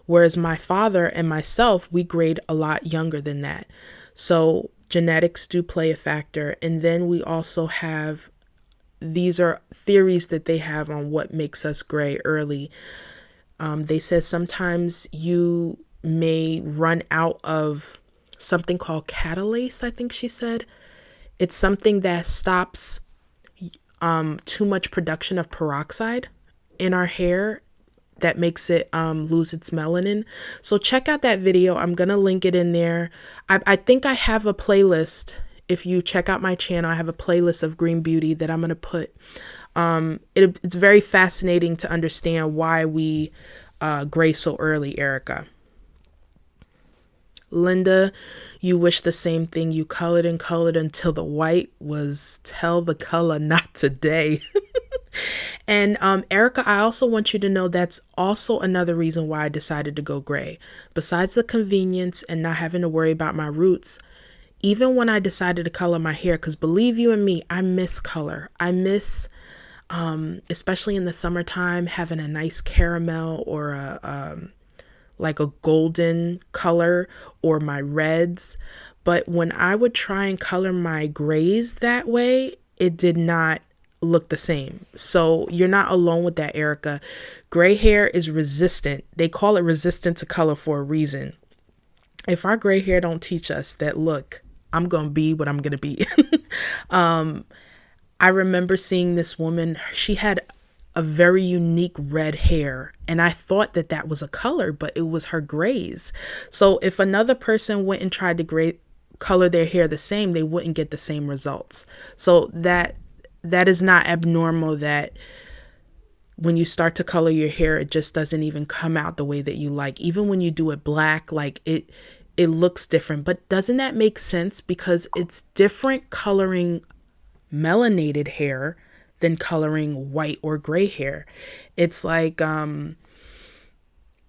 whereas my father and myself, we grayed a lot younger than that. So genetics do play a factor. And then we also have, these are theories that they have on what makes us gray early. They said sometimes you may run out of something called catalase, I think she said. It's something that stops too much production of peroxide in our hair that makes it lose its melanin. So check out that video. I'm going to link it in there. I think I have a playlist. If you check out my channel, I have a playlist of green beauty that I'm going to put. It's very fascinating to understand why we gray so early, Erica. Linda, you wish the same thing. You colored and colored until the white was tell the color, not today. And Erica, I also want you to know that's also another reason why I decided to go gray. Besides the convenience and not having to worry about my roots, even when I decided to color my hair, because believe you and me, I miss color. I miss, especially in the summertime, having a nice caramel or like a golden color, or my reds. But when I would try and color my grays that way, it did not look the same. So you're not alone with that, Erica. Gray hair is resistant. They call it resistant to color for a reason. If our gray hair don't teach us that, look, I'm going to be what I'm going to be. I remember seeing this woman, she had a very unique red hair, and I thought that that was a color, but it was her grays. So if another person went and tried to color their hair the same, they wouldn't get the same results. So that is not abnormal, that when you start to color your hair, it just doesn't even come out the way that you like. Even when you do it black, like it looks different. But doesn't that make sense? Because it's different coloring melanated hair than coloring white or gray hair. It's like,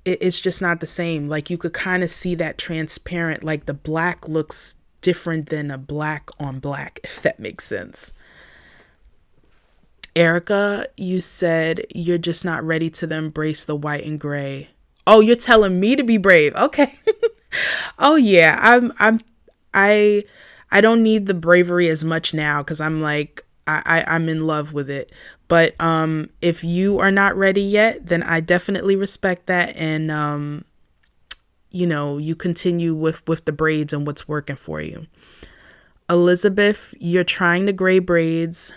it's just not the same. Like you could kind of see that transparent, like the black looks different than a black on black, if that makes sense. Erica, you said you're just not ready to embrace the white and gray. Oh, you're telling me to be brave. Okay. Oh yeah. I don't need the bravery as much now, because I'm like, I'm in love with it. But if you are not ready yet, then I definitely respect that. And you continue with the braids and what's working for you. Elizabeth, you're trying the gray braids.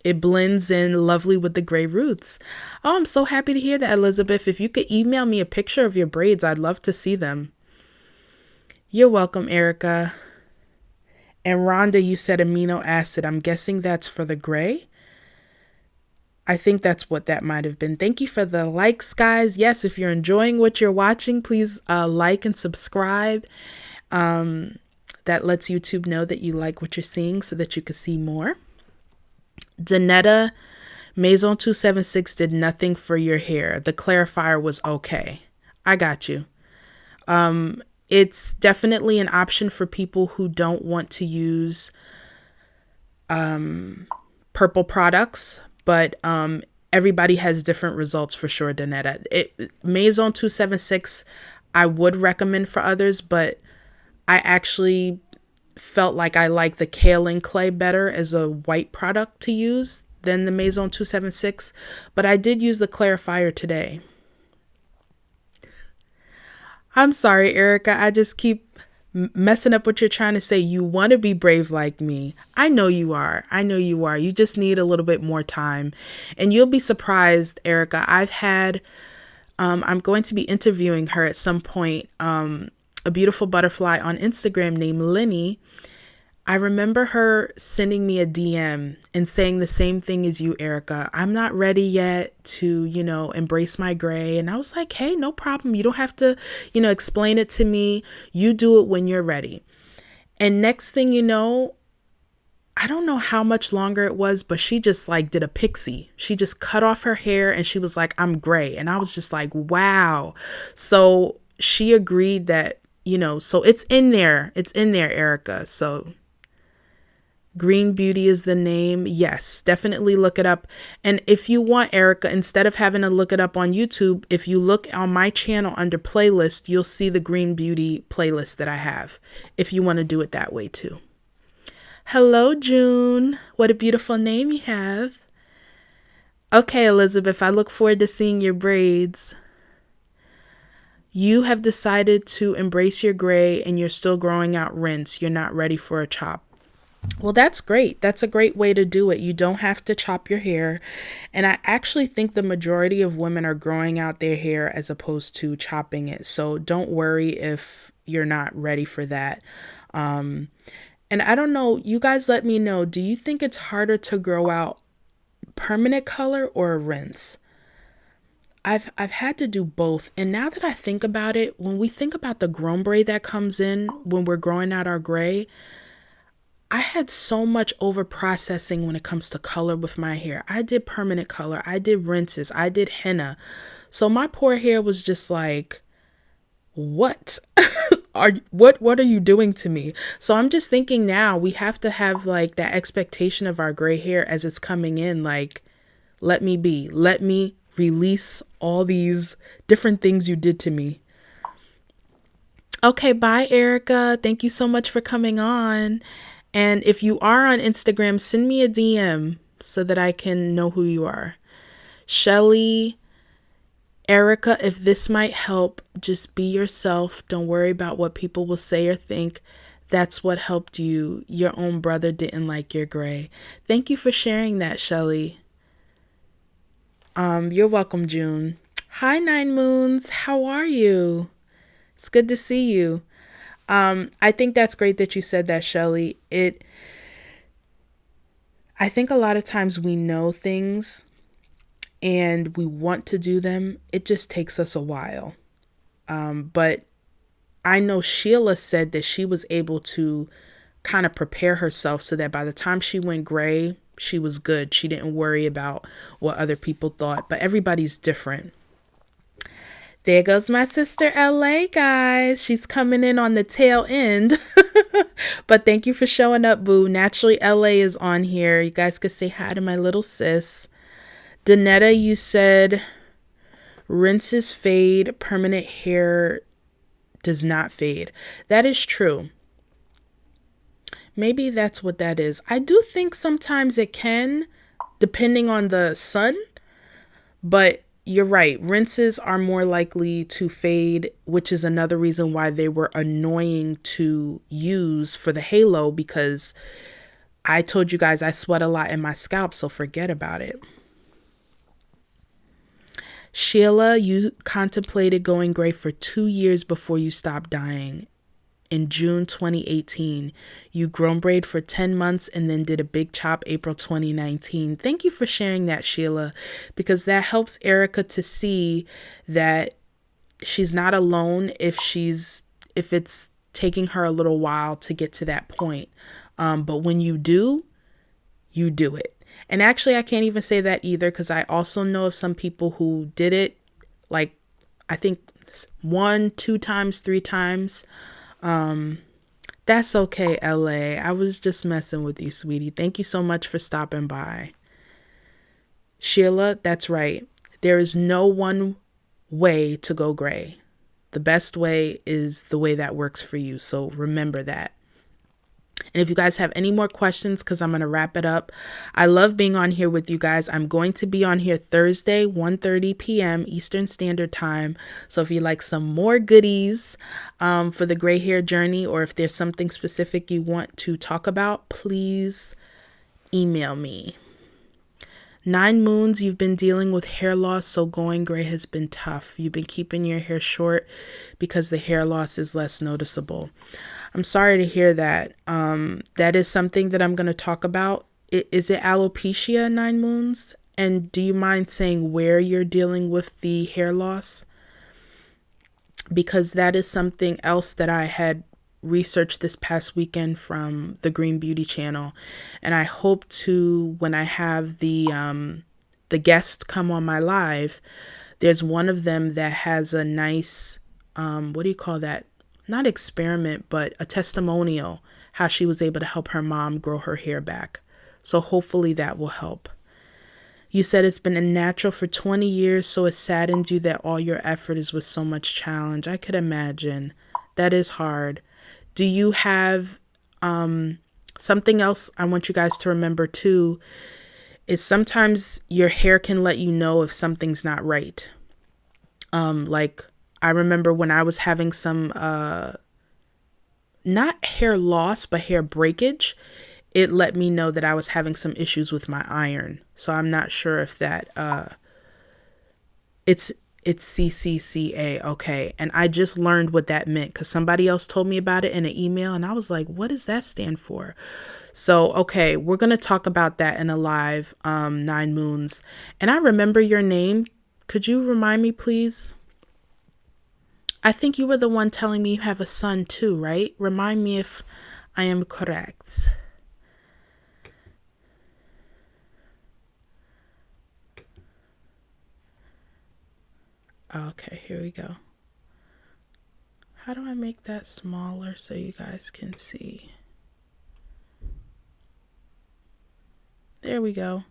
It blends in lovely with the gray roots. Oh, I'm so happy to hear that, Elizabeth. If you could email me a picture of your braids, I'd love to see them. You're welcome, Erica. And Rhonda, you said amino acid. I'm guessing that's for the gray. I think that's what that might have been. Thank you for the likes, guys. Yes, if you're enjoying what you're watching, please like and subscribe. That lets YouTube know that you like what you're seeing so that you can see more. Danetta, Maison 276 did nothing for your hair. The clarifier was okay. I got you. It's definitely an option for people who don't want to use purple products, but everybody has different results for sure, Danetta. Maison 276, I would recommend for others, but I actually felt like I like the kaolin clay better as a white product to use than the Maison 276, but I did use the clarifier today. I'm sorry, Erica. I just keep messing up what you're trying to say. You want to be brave like me. I know you are. I know you are. You just need a little bit more time. And you'll be surprised, Erica. I'm going to be interviewing her at some point. A beautiful butterfly on Instagram named Lenny. I remember her sending me a DM and saying the same thing as you, Erica. I'm not ready yet to, embrace my gray. And I was like, hey, no problem. You don't have to, explain it to me. You do it when you're ready. And next thing you know, I don't know how much longer it was, but she just did a pixie. She just cut off her hair and she was like, I'm gray. And I was just like, wow. So she agreed that so it's in there. It's in there, Erica. So Green Beauty is the name. Yes, definitely look it up. And if you want, Erica, instead of having to look it up on YouTube, if you look on my channel under playlist, you'll see the Green Beauty playlist that I have, if you want to do it that way too. Hello, June. What a beautiful name you have. Okay, Elizabeth, I look forward to seeing your braids. You have decided to embrace your gray and you're still growing out rinse. You're not ready for a chop. Well, that's great. That's a great way to do it. You don't have to chop your hair. And I actually think the majority of women are growing out their hair as opposed to chopping it. So don't worry if you're not ready for that. And I don't know, you guys let me know, do you think it's harder to grow out permanent color or a rinse? I've had to do both. And now that I think about it, when we think about the grown braid that comes in when we're growing out our gray, I had so much over processing when it comes to color with my hair. I did permanent color. I did rinses. I did henna. So my poor hair was just like, what what are you doing to me? So I'm just thinking now we have to have like that expectation of our gray hair as it's coming in. Like, let me be. Let me release all these different things you did to me. Okay, bye, Erica. Thank you so much for coming on. And if you are on Instagram, send me a DM so that I can know who you are. Shelly, Erica, if this might help, just be yourself. Don't worry about what people will say or think. That's what helped you. Your own brother didn't like your gray. Thank you for sharing that, Shelly. You're welcome, June. Hi, Nine Moons. How are you? It's good to see you. I think that's great that you said that, Shelly. I think a lot of times we know things and we want to do them. It just takes us a while. But I know Sheila said that she was able to kind of prepare herself so that by the time she went gray, she was good. She didn't worry about what other people thought, but everybody's different. There goes my sister LA, guys. She's coming in on the tail end. But thank you for showing up, boo. Naturally, LA is on here. You guys could say hi to my little sis. Danetta, you said rinses fade, permanent hair does not fade. That is true. Maybe that's what that is. I do think sometimes it can, depending on the sun, but you're right. Rinses are more likely to fade, which is another reason why they were annoying to use for the halo, because I told you guys I sweat a lot in my scalp, so forget about it. Sheila, you contemplated going gray for 2 years before you stopped dyeing. In June 2018, you grown braid for 10 months and then did a big chop April 2019. Thank you for sharing that, Sheila, because that helps Erica to see that she's not alone if it's taking her a little while to get to that point. But when you do it. And actually, I can't even say that either, because I also know of some people who did it, like, I think 1, 2 times, 3 times. That's okay, LA. I was just messing with you, sweetie. Thank you so much for stopping by. Sheila, that's right. There is no one way to go gray. The best way is the way that works for you. So remember that. And if you guys have any more questions, because I'm going to wrap it up. I love being on here with you guys. I'm going to be on here Thursday, 1:30 p.m. Eastern Standard Time. So if you like some more goodies for the gray hair journey, or if there's something specific you want to talk about, please email me. 9 Moons, you've been dealing with hair loss, so going gray has been tough. You've been keeping your hair short because the hair loss is less noticeable. I'm sorry to hear that. That is something that I'm going to talk about. Is it alopecia, 9 Moons? And do you mind saying where you're dealing with the hair loss? Because that is something else that I had researched this past weekend from the Green Beauty channel. And I hope to, when I have the guest come on my live, there's one of them that has a nice, what do you call that? not experiment, but a testimonial, how she was able to help her mom grow her hair back. So hopefully that will help. You said it's been a natural for 20 years, so it saddens you that all your effort is with so much challenge. I could imagine. That is hard. Do you have something else I want you guys to remember too is sometimes your hair can let you know if something's not right. Like I remember when I was having some not hair loss, but hair breakage, it let me know that I was having some issues with my iron. So I'm not sure if that it's CCCA. Okay. And I just learned what that meant because somebody else told me about it in an email and I was like, what does that stand for? So, okay, we're going to talk about that in a live 9 Moons. And I remember your name. Could you remind me, please? I think you were the one telling me you have a son too, right? Remind me if I am correct. Okay, here we go. How do I make that smaller so you guys can see? There we go.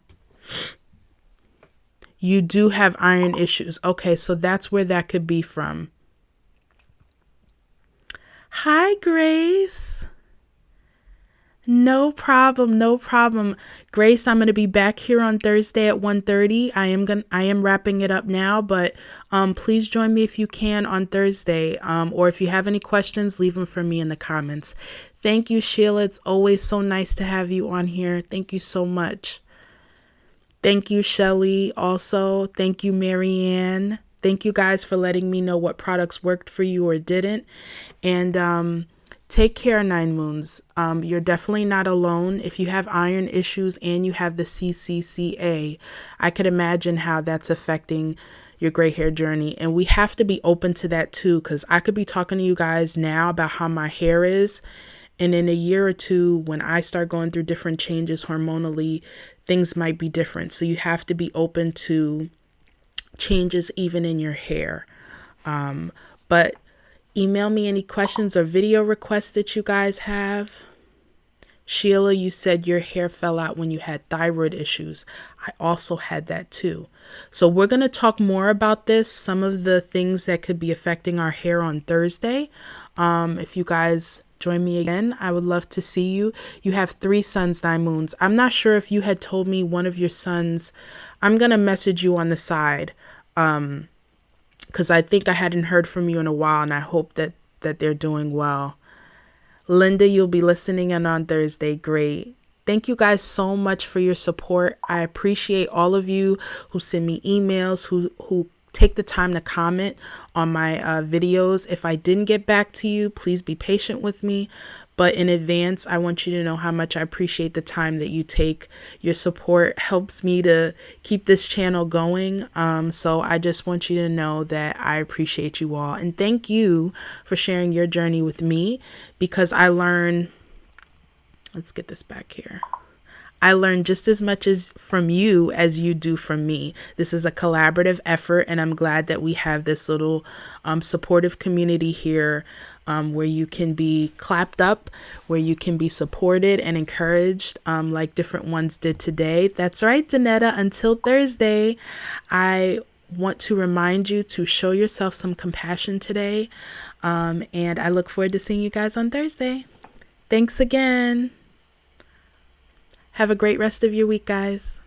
You do have iron issues. Okay, so that's where that could be from. Hi, Grace. No problem, no problem. Grace, I'm going to be back here on Thursday at 1:30. I am wrapping it up now, but please join me if you can on Thursday. Or if you have any questions, leave them for me in the comments. Thank you, Sheila. It's always so nice to have you on here. Thank you so much. Thank you, Shelly. Also, thank you, Marianne. Thank you guys for letting me know what products worked for you or didn't. And take care, 9 Moons. You're definitely not alone. If you have iron issues and you have the CCCA, I could imagine how that's affecting your gray hair journey. And we have to be open to that too, because I could be talking to you guys now about how my hair is. And in a year or two, when I start going through different changes hormonally, things might be different. So you have to be open to changes even in your hair. But email me any questions or video requests that you guys have. Sheila, you said your hair fell out when you had thyroid issues. I also had that too. So we're going to talk more about this, some of the things that could be affecting our hair on Thursday. If you guys join me again, I would love to see you. You have 3 sons, 9 Moons. I'm not sure if you had told me one of your sons. I'm going to message you on the side. Because I think I hadn't heard from you in a while, and I hope that they're doing well. Linda, you'll be listening in on Thursday. Great. Thank you guys so much for your support. I appreciate all of you who send me emails, who take the time to comment on my videos. If I didn't get back to you, please be patient with me. But in advance, I want you to know how much I appreciate the time that you take. Your support helps me to keep this channel going. So I just want you to know that I appreciate you all. And thank you for sharing your journey with me, because I learn, let's get this back here. I learn just as much from you as you do from me. This is a collaborative effort, and I'm glad that we have this little supportive community here where you can be clapped up, where you can be supported and encouraged like different ones did today. That's right, Danetta. Until Thursday, I want to remind you to show yourself some compassion today, and I look forward to seeing you guys on Thursday. Thanks again. Have a great rest of your week, guys.